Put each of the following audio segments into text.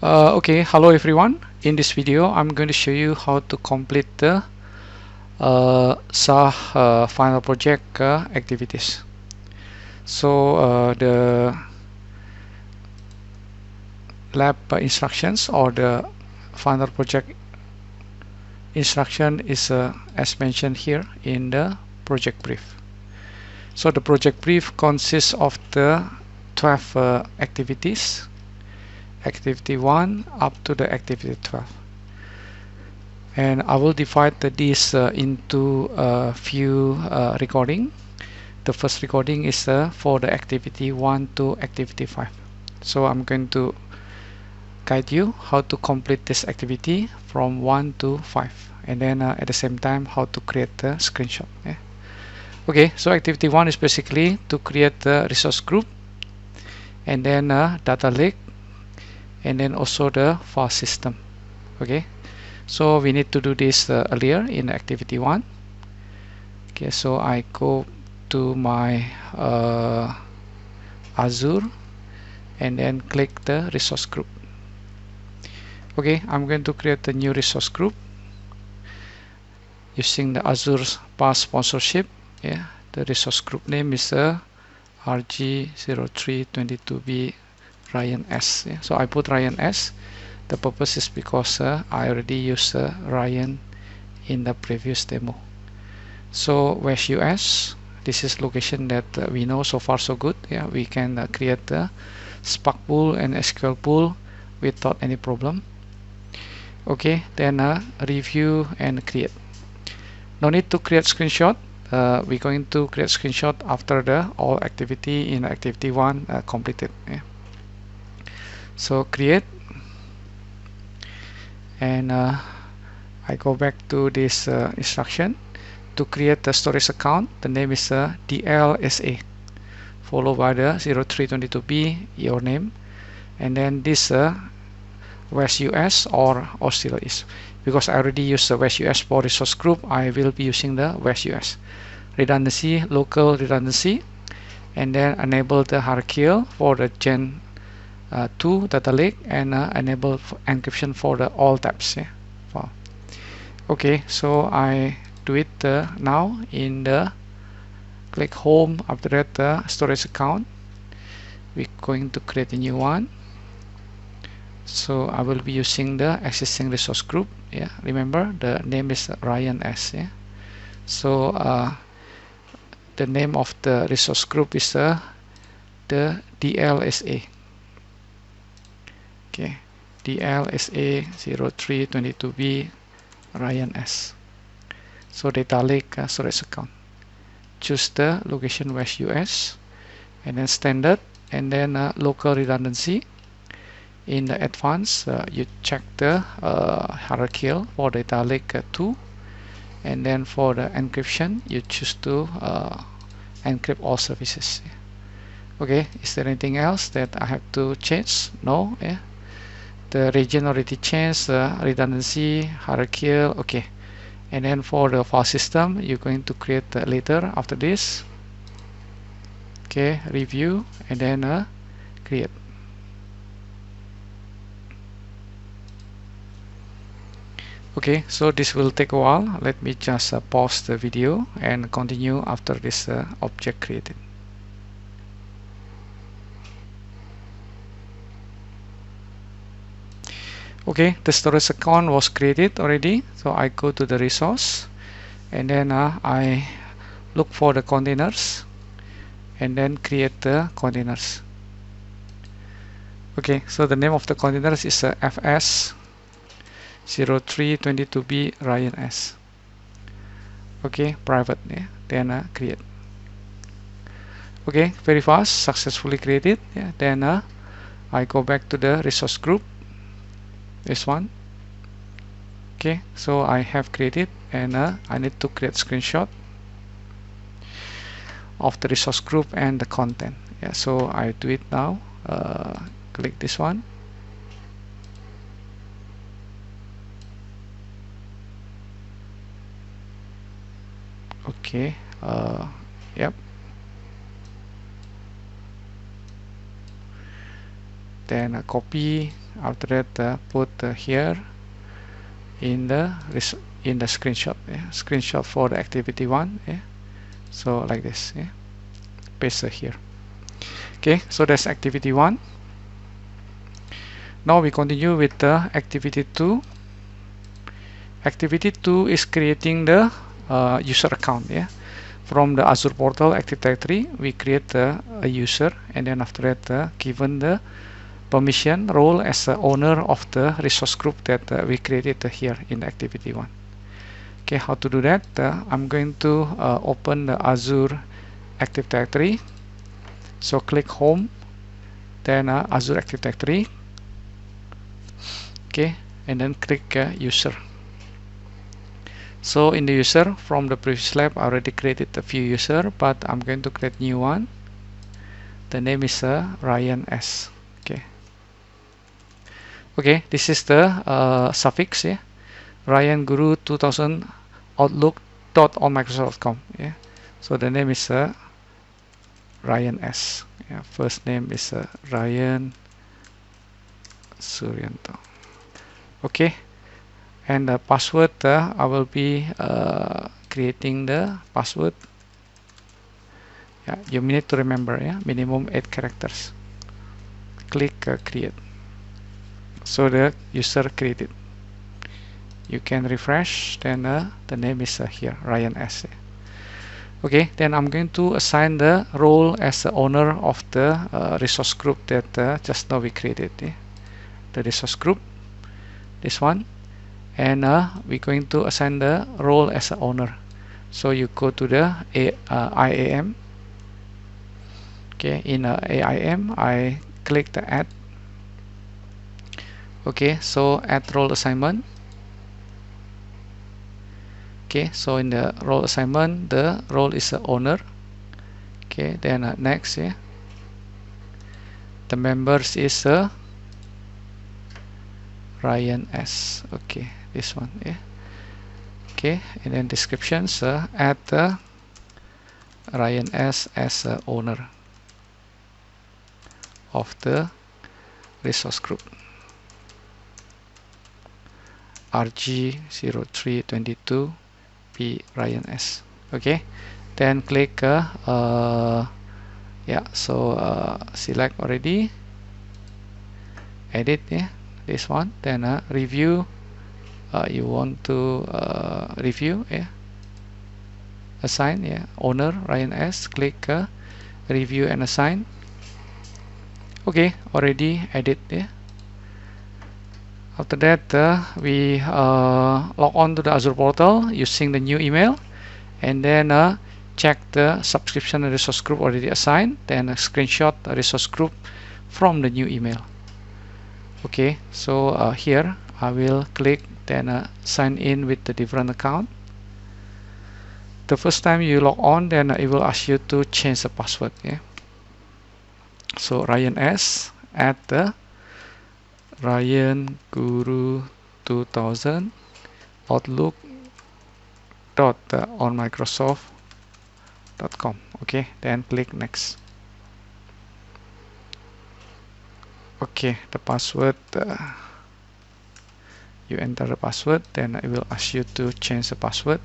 Okay, hello everyone. In this video, I'm going to show you how to complete the SAH final project activities. So the lab instructions or the final project instruction is as mentioned here in the project brief. So the project brief consists of the 12 activities, activity 1 up to the activity 12. And I will divide this into a few recording. The first recording is for the activity 1 to activity 5. So I'm going to guide you how to complete this activity from 1 to 5, and then at the same time how to create the screenshot. Okay, so activity 1 is basically to create the resource group, and then data lake, and then also the file system. Okay, so we need to do this earlier in activity 1. Okay, so I go to my Azure and then click the resource group. Okay, I'm going to create a new resource group using the Azure past sponsorship. Yeah, the resource group name is RG0322B Ryan S. Yeah, so I put Ryan S. The purpose is because I already used Ryan in the previous demo. So West US, this is location that we know. So far so good. Yeah, we can create the Sql Pool and SQL Pool without any problem. Okay, then review and create. No need to create screenshot. We're going to create screenshot after the all activity in activity 1 completed. Yeah. So create, and I go back to this instruction. To create the storage account, the name is DLSA, followed by the 0322B, your name, and then this West US or Australia. Because I already used the West US for resource group, I will be using the West US. Redundancy, local redundancy, and then enable the hierarchical for the Gen 2 data lake, and enable encryption for the all tabs. Yeah. Okay, so I do it now in the click home. After that, the storage account, we're going to create a new one. So I will be using the existing resource group. Yeah, remember the name is Ryan S. Yeah, so the name of the resource group is the DLSA. Okay, DLSA 0322B Ryan S. So data lake storage account. Choose the location West US, and then standard, and then local redundancy. In the advanced, you check the hierarchical for data lake 2, and then for the encryption, you choose to encrypt all services. Okay, is there anything else that I have to change? No. Yeah, the region already changed, redundancy, hierarchical. Okay, and then for the file system, you're going to create later after this. Okay, review, and then create. Okay, so this will take a while. Let me just pause the video and continue after this object created. Okay, the storage account was created already. So I go to the resource, and then I look for the containers, and then create the containers. Okay, so the name of the containers is FS 0322B Ryan S. Okay, private. Yeah, then create. Okay, very fast, successfully created. Yeah, then I go back to the resource group, this one. Okay, so I have created, and I need to create screenshot of the resource group and the content. Yeah, so I do it now. Click this one. Okay, yep. Then copy After that, put here in the screenshot, screenshot for the activity 1. So like this, paste here. Okay, so that's activity 1. Now we continue with the activity 2. Activity 2 is creating the user account. From the Azure portal Active Directory, we create a user, and then after that, given the permission role as the owner of the resource group that we created here in activity 1. Okay, how to do that? I'm going to open the Azure Active Directory. So click Home, then Azure Active Directory. Okay, and then click User. So in the user, from the previous lab, I already created a few user, but I'm going to create new one. The name is Ryan S. Okay, this is the suffix. Ryan Guru 2000 outlook.onmicrosoft.com. So the name is Ryan S. First name is Ryan Suryanto. Okay, and the password, I will be creating the password. You need to remember, minimum 8 characters. Click create. So the user created. You can refresh, then the name is here, Ryan S. Okay, then I'm going to assign the role as the owner of the resource group that just now we created. The resource group, this one, and we're going to assign the role as the owner. So you go to the IAM. Okay, in AIM, I click the add. Okay, so add role assignment. Okay, so in the role assignment, the role is the owner. Okay, then next, the members is Ryan S. Okay, this one, Okay, and then descriptions, add Ryan S as owner of the resource group. RG0322 P Ryan S. Okay, then click select already, edit this one, then review. You want to review, assign, owner Ryan S. Click review and assign. Okay, already edit. After that, we log on to the Azure portal using the new email, and then check the subscription and resource group already assigned, then screenshot the resource group from the new email. Okay, so here I will click, then sign in with the different account. The first time you log on, then it will ask you to change the password. So Ryan S, add the Ryan Guru 2000 outlook.onmicrosoft.com. Okay, then click next. Okay, the password, you enter the password, then it will ask you to change the password.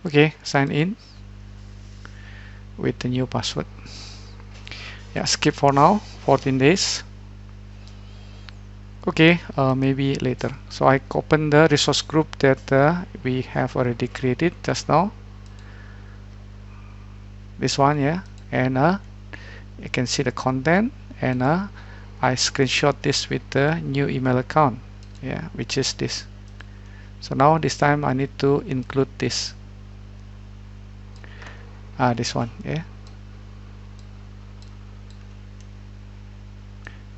Okay, sign in with the new password. Skip for now, 14 days. Okay, maybe later. So I open the resource group that we have already created just now. This one, and you can see the content, and I screenshot this with the new email account, which is this. So now this time I need to include this. This one,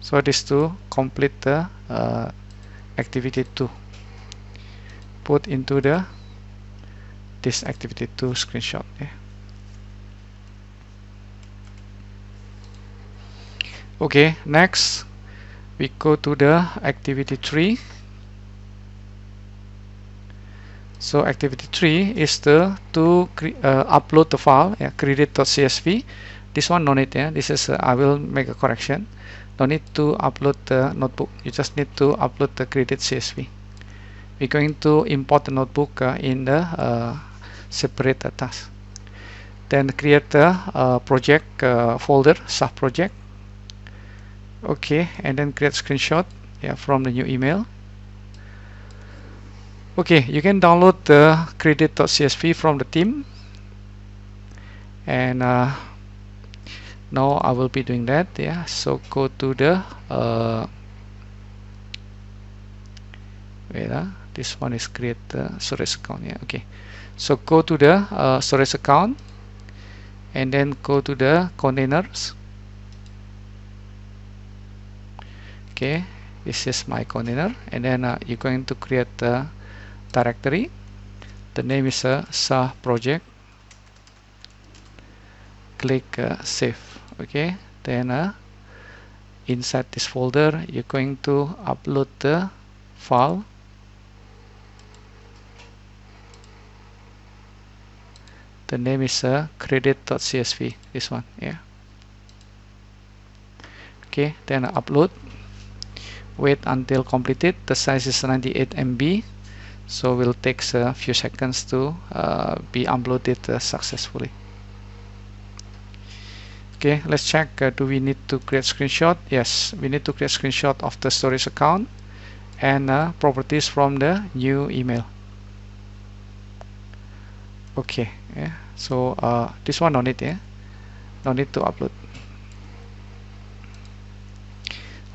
So this to complete the activity 2. Put into this activity 2 screenshot. Okay, next we go to the activity 3. So activity 3 is to upload the file, credit.csv. This one no need, this is I will make a correction. No need to upload the notebook, you just need to upload the credit.csv. We're going to import the notebook in the separate task. Then create the project folder, SAH project. Okay, and then create screenshot from the new email. Okay, you can download the credit.csv from the team, and now I will be doing that. So go to the this one is create the storage account. Okay, so go to the storage account and then go to the containers. Okay, this is my container, and then you're going to create the directory. The name is SAH Project. Click save. Okay, then inside this folder you're going to upload the file. The name is credit.csv, this one. Okay, then upload. Wait until completed. The size is 98 MB, so will take a few seconds to be uploaded successfully. Okay, let's check. Do we need to create screenshot? Yes, we need to create screenshot of the storage account and properties from the new email. Okay, so this one no need, no need to upload.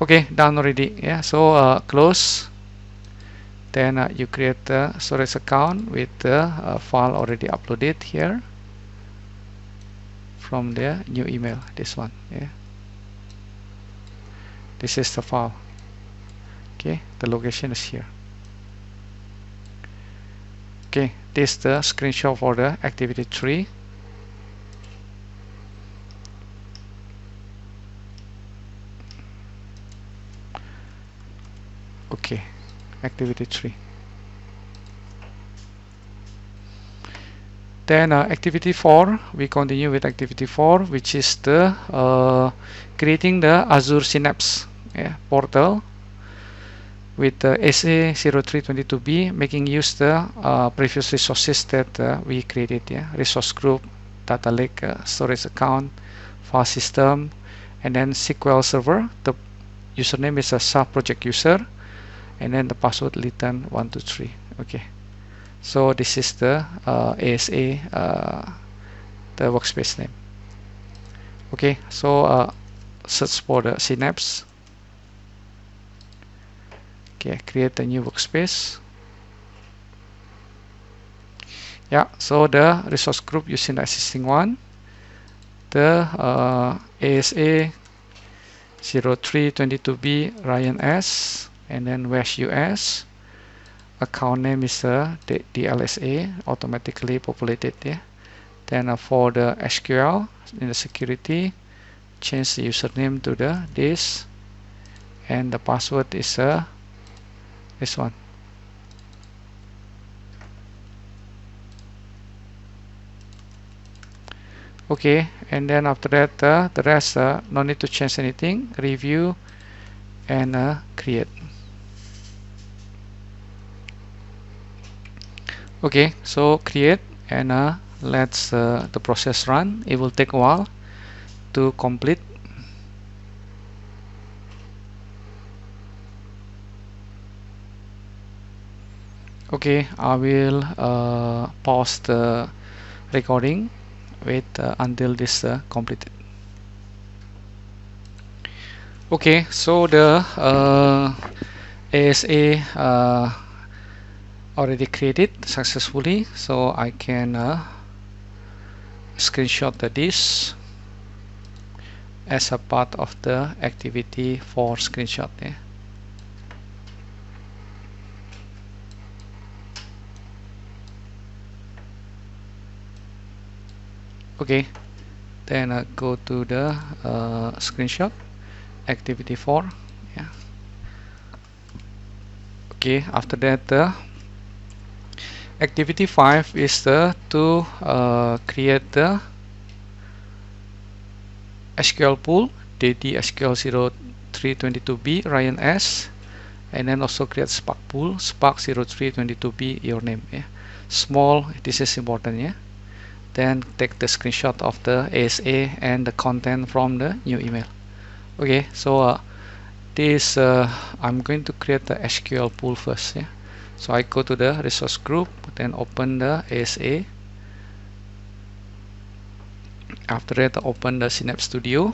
Okay, done already. So close. Then you create the storage account with the file already uploaded here from the new email. This one. This is the file. Okay, the location is here. Okay, this is the screenshot for the activity 3. Okay, activity 3. Then activity 4, we continue with activity 4, which is the creating the Azure Synapse portal with the SA0322B, making use the previous resources that we created. Resource group, data lake, storage account, file system, and then SQL server. The username is a SAH project user, and then the password Litan 123. Okay, so this is the ASA, the workspace name. Okay, so search for the Synapse. Okay, create a new workspace. So the resource group using the existing one, the ASA 0322B Ryan S, and then West US. Account name is the DLSA, automatically populated. Then for the SQL in the security, change the username to this, and the password is this one. Okay, and then after that the rest no need to change anything. Review and create. Okay, so create, and let's the process run. It will take a while to complete. Okay, I will pause the recording. Wait until this completed. Okay, so the ASA already created successfully, so I can screenshot this as a part of the activity for screenshot. Okay, then go to the screenshot activity 4. Okay, after that Activity 5 is to create the SQL pool, DD SQL0322B Ryan S, and then also create Spark pool, Spark 0322B your name. Yeah, small. This is important. Yeah. Then take the screenshot of the ASA and the content from the new email. Okay, so this I'm going to create the SQL pool first. Yeah. So I go to the resource group, then open the ASA. After that, open the Synapse Studio.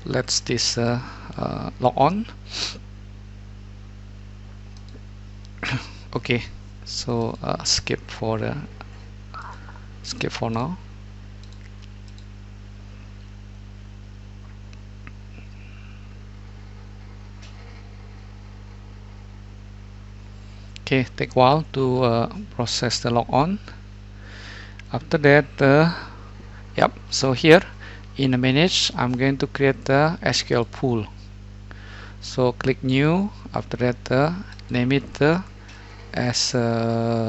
Let's this log on. Okay, so skip for now. Okay, take a while to process the log on. After that, yep. So here in the manage, I'm going to create the SQL pool. So click new. After that, name it as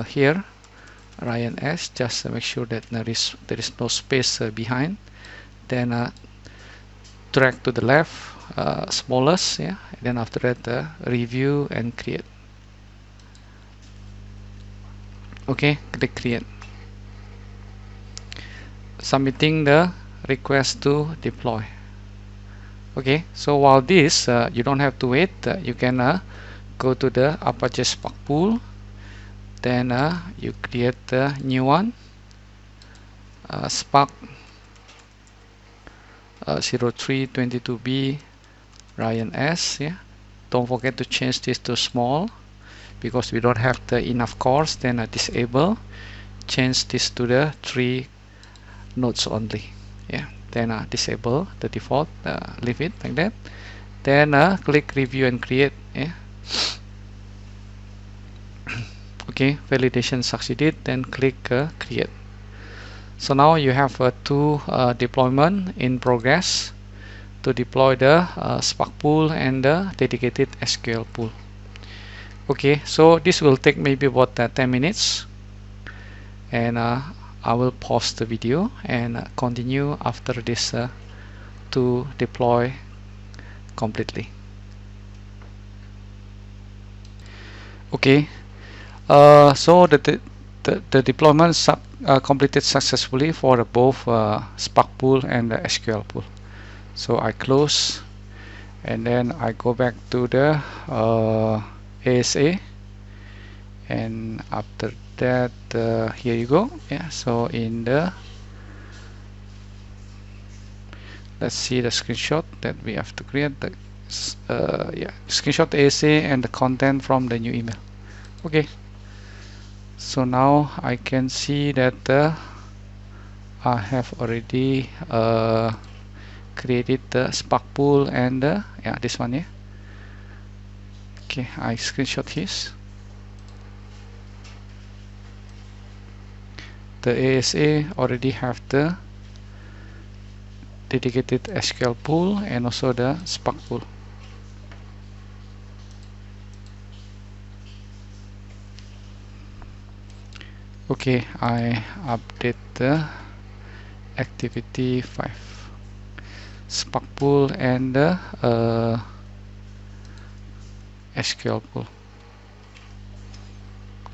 here Ryan S. Just make sure that there is no space behind. Then drag to the left, smallest. Yeah. And then after that, review and create. Okay, click create. Submitting the request to deploy. Okay, so while this you don't have to wait. You can go to the Apache Spark pool, then you create the new one, Spark 0322B Ryan S. Yeah, don't forget to change this to small because we don't have the enough cores. Then disable, change this to the 3 nodes only. Yeah, then disable the default, leave it like that. Then click review and create. Yeah. Okay, validation succeeded. Then click create. So now you have 2 deployment in progress to deploy the Spark pool and the dedicated SQL pool. Okay, so this will take maybe about 10 minutes, and I will pause the video and continue after this to deploy completely. Okay, so the deployment completed successfully for both Spark pool and the SQL pool. So I close, and then I go back to the ASA, and after that here you go. Yeah, so in the let's see the screenshot that we have to create, the yeah, screenshot ASA and the content from the new email. Okay, so now I can see that I have already created the Spark pool and yeah, this one. Yeah. Okay, I screenshot his. The ASA already have the dedicated SQL pool and also the Spark pool. Okay, I update the activity 5, Spark pool and the SQL pool.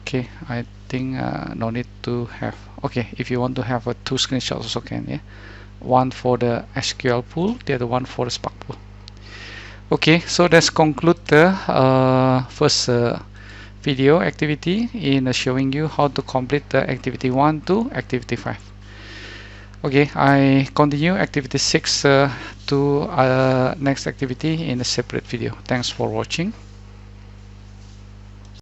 Okay, I think no need to have. Okay, if you want to have 2 screenshots also can. Yeah, one for the SQL pool, the other one for the Spark pool. Okay, so let's conclude the first video activity in showing you how to complete the activity 1 to activity 5. Okay, I continue activity 6 to next activity in a separate video. Thanks for watching.